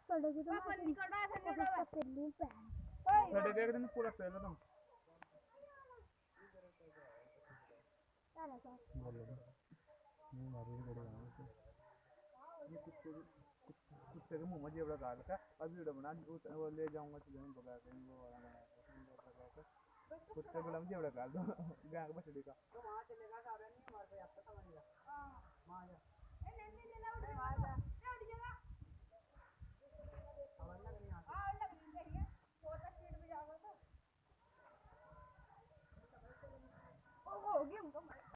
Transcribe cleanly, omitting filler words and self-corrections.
ਤੁਹਾਡੇ ਕੀ ਤਾਂ ਪੱਲੀ ਕੜਾ ਥੱਲੇ ਡਾ ਪੱਲੀ ਪੈ ਸਾਡੇ ਦੇਖ ਦਿਨ पूरा पहले तुम चलो सर बोलो मुंह मारो बड़े आने ये कुत्ते के मुंह में जेबड़ा गाल का अभी वीडियो बना वो ले जाऊंगा तो जमीन पका के वो वाला बनाया कुत्ते को लम जेबड़ा गाल दो गांव का बछड़ी का तो वहां चलेगा सारा नहीं हमारे पे आपका समझ गया हां वहां जा ए नहीं ले ला